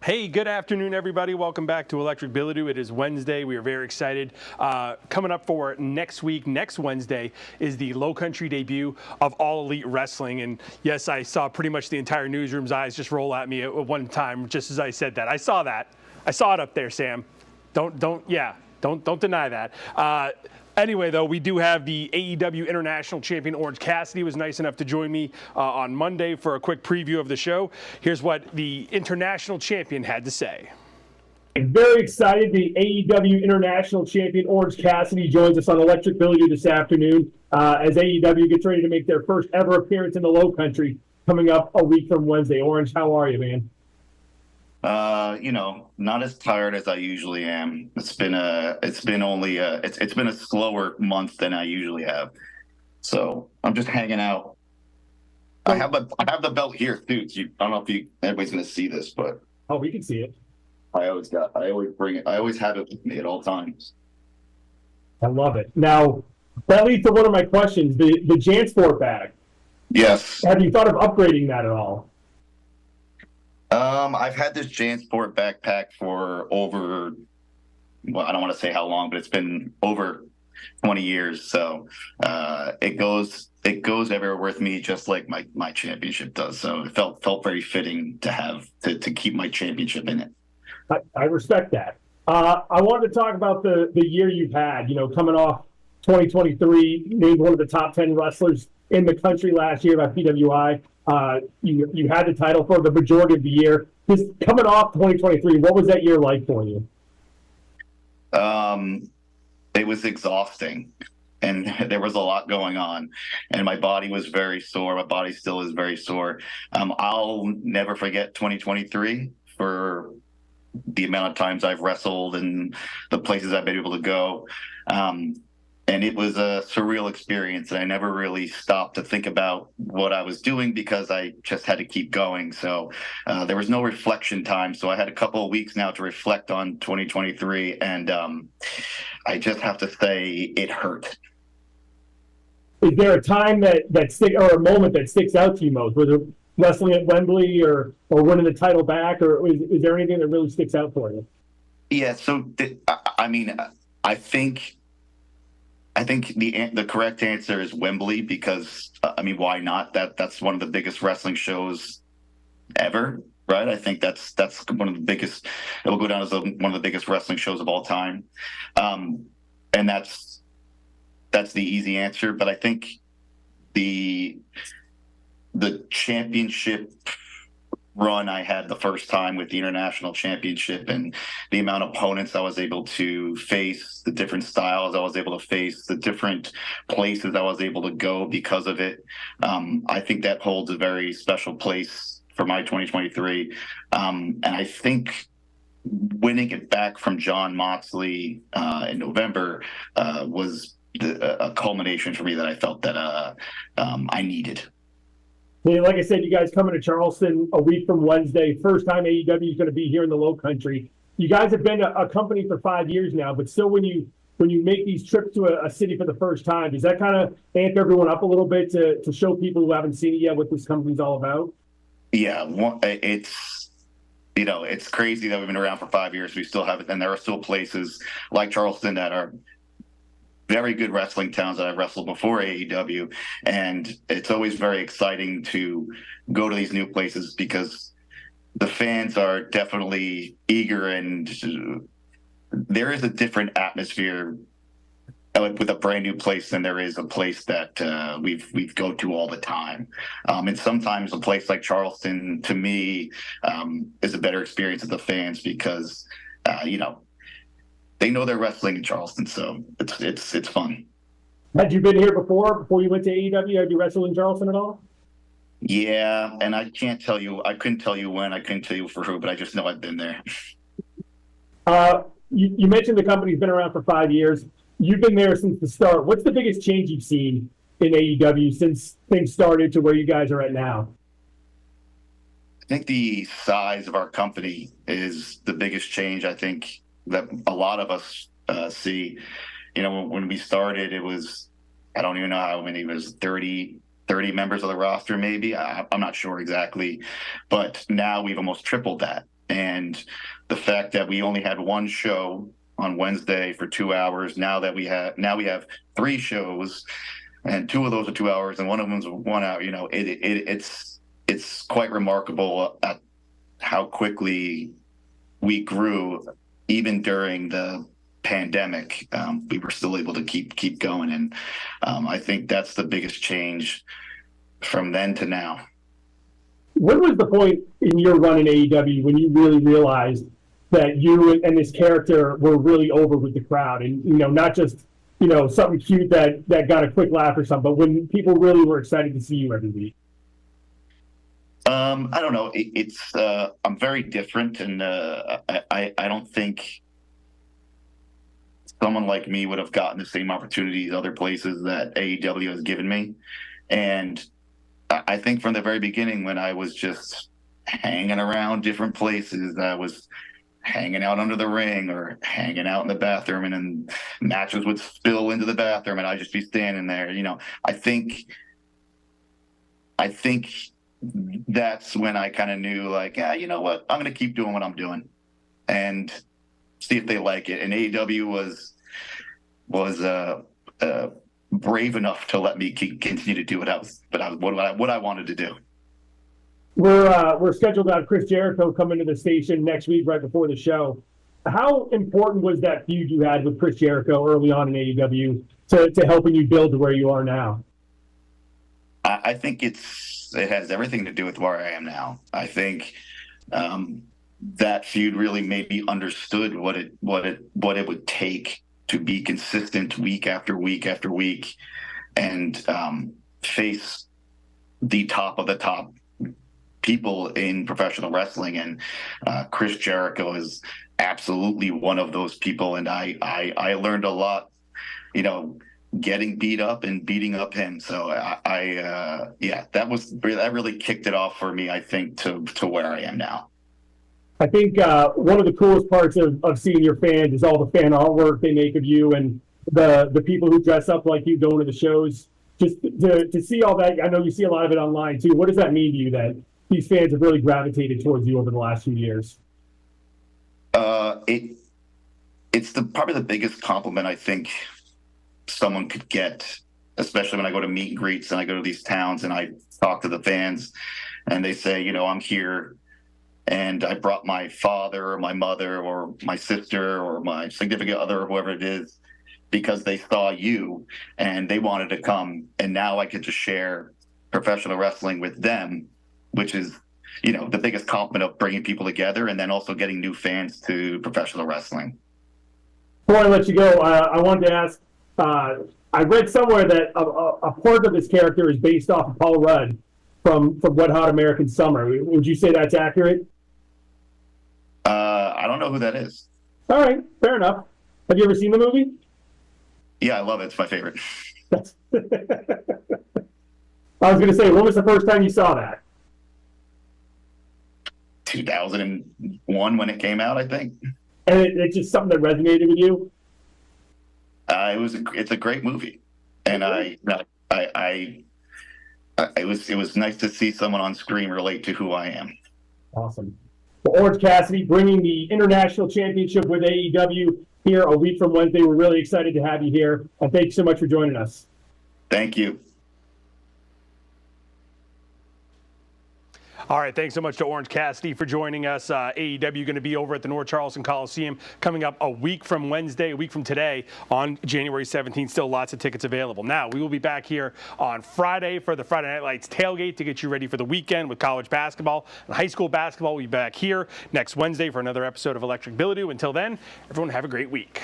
Hey, good afternoon, everybody. Welcome back to Electric Bilodeau. It is Wednesday. We are very excited. Coming up for next week, next Wednesday, is the Low Country debut of All Elite Wrestling. And yes, I saw pretty much the entire newsroom's eyes just roll at me at one time, just as I said that. I saw that. I saw it up there, Sam. Don't deny that. Anyway, though, we do have the AEW International Champion Orange Cassidy was nice enough to join me on Monday for a quick preview of the show. Here's what the International Champion had to say. Very excited. The AEW International Champion Orange Cassidy joins us on Electric Bilodeau this afternoon as AEW gets ready to make their first ever appearance in the Low Country coming up a week from Wednesday. Orange, how are you, man? Not as tired as I usually am. It's been a slower month than I usually have. So I'm just hanging out. I have the belt here too. So I don't know if everybody's gonna see this, but we can see it. I always bring it. I always have it with me at all times. I love it. Now that leads to one of my questions: the JanSport bag. Yes. Have you thought of upgrading that at all? I've had this JanSport backpack for over, well, I don't want to say how long, but it's been over 20 years. So it goes everywhere with me, just like my championship does. So it felt very fitting to have to keep my championship in it. I respect that. I wanted to talk about the year you've had. Coming off 2023, named one of the top 10 wrestlers in the country last year by PWI. You had the title for the majority of the year. Just coming off 2023, what was that year like for you? It was exhausting, and there was a lot going on, and my body was very sore. My body still is very sore. I'll never forget 2023 for the amount of times I've wrestled and the places I've been able to go. And it was a surreal experience, and I never really stopped to think about what I was doing because I just had to keep going. So there was no reflection time. So I had a couple of weeks now to reflect on 2023, and I just have to say it hurt. Is there a time or a moment that sticks out to you most? Was it wrestling at Wembley or winning the title back, or is there anything that really sticks out for you? Yeah. So I think the correct answer is Wembley because why not? That's one of the biggest wrestling shows ever, right? I think that's one of the biggest. It will go down as one of the biggest wrestling shows of all time, and that's the easy answer. But I think the championship run I had the first time with the International Championship and the amount of opponents I was able to face, the different styles I was able to face, the different places I was able to go because of it. I think that holds a very special place for my 2023. And I think winning it back from John Moxley in November was a culmination for me that I felt that I needed. Like I said, you guys coming to Charleston a week from Wednesday. First time AEW is going to be here in the Low Country. You guys have been a company for 5 years now, but still, when you make these trips to a city for the first time, does that kind of amp everyone up a little bit to show people who haven't seen it yet what this company's all about? Yeah, it's crazy that we've been around for 5 years. We still have it, and there are still places like Charleston that are very good wrestling towns that I've wrestled before AEW, and it's always very exciting to go to these new places because the fans are definitely eager, and there is a different atmosphere with a brand new place than there is a place that we go to all the time. And sometimes a place like Charleston, to me, is a better experience of the fans because they know they're wrestling in Charleston, so it's fun. Had you been here before you went to AEW? Had you wrestled in Charleston at all? Yeah, and I couldn't tell you when, I couldn't tell you for who, but I just know I've been there. You mentioned the company's been around for 5 years. You've been there since the start. What's the biggest change you've seen in AEW since things started to where you guys are at now? I think the size of our company is the biggest change. I think that a lot of us see. When we started, it was, I don't even know how many, it was 30 members of the roster, maybe. I'm not sure exactly. But now we've almost tripled that And the fact that we only had one show on Wednesday for 2 hours, now we have 3 shows, and 2 of those are 2 hours, and one of them's 1 hour. It's quite remarkable at how quickly we grew, even during the pandemic. We were still able to keep going, and I think that's the biggest change from then to now. When was the point in your run in AEW when you really realized that you and this character were really over with the crowd, and not just something cute that got a quick laugh or something, but when people really were excited to see you every week? I don't know. I'm very different, and I don't think someone like me would have gotten the same opportunities other places that AEW has given me. And I think from the very beginning, when I was just hanging around different places, I was hanging out under the ring or hanging out in the bathroom, and then matches would spill into the bathroom and I'd just be standing there. I think that's when I kind of knew, like, yeah, you know what, I'm going to keep doing what I'm doing and see if they like it. And AEW was brave enough to let me continue to do what I wanted to do. We're scheduled to have Chris Jericho come into the station next week right before the show. How important was that feud you had with Chris Jericho early on in AEW to helping you build to where you are now? I think it has everything to do with where I am now. I think that feud really made me understood what it would take to be consistent week after week after week, and face the top of the top people in professional wrestling. And Chris Jericho is absolutely one of those people. And I learned a lot, getting beat up and beating up him. So that really kicked it off for me, I think, to where I am now. I think one of the coolest parts of seeing your fans is all the fan artwork they make of you, and the people who dress up like you going to the shows. Just to see all that, I know you see a lot of it online too. What does that mean to you that these fans have really gravitated towards you over the last few years? It's probably the biggest compliment I think someone could get, especially when I go to meet and greets and I go to these towns and I talk to the fans and they say, I'm here and I brought my father or my mother or my sister or my significant other or whoever it is because they saw you and they wanted to come, and now I get to share professional wrestling with them, which is, the biggest compliment of bringing people together and then also getting new fans to professional wrestling. Before I let you go, I wanted to ask, I read somewhere that a part of this character is based off of Paul Rudd from Wet Hot American Summer. Would you say that's accurate? I don't know who that is. All right, fair enough. Have you ever seen the movie? Yeah, I love it. It's my favorite. I was going to say, when was the first time you saw that? 2001 when it came out, I think. And it's just something that resonated with you? It's a great movie, and it was nice to see someone on screen relate to who I am. Awesome. Well, Orange Cassidy bringing the International Championship with AEW here a week from Wednesday. We're really excited to have you here, and thank you so much for joining us. Thank you. All right, thanks so much to Orange Cassidy for joining us. AEW going to be over at the North Charleston Coliseum coming up a week from Wednesday, a week from today on January 17th. Still lots of tickets available. Now, we will be back here on Friday for the Friday Night Lights tailgate to get you ready for the weekend with college basketball and high school basketball. We'll be back here next Wednesday for another episode of Electric Bilodeau. Until then, everyone have a great week.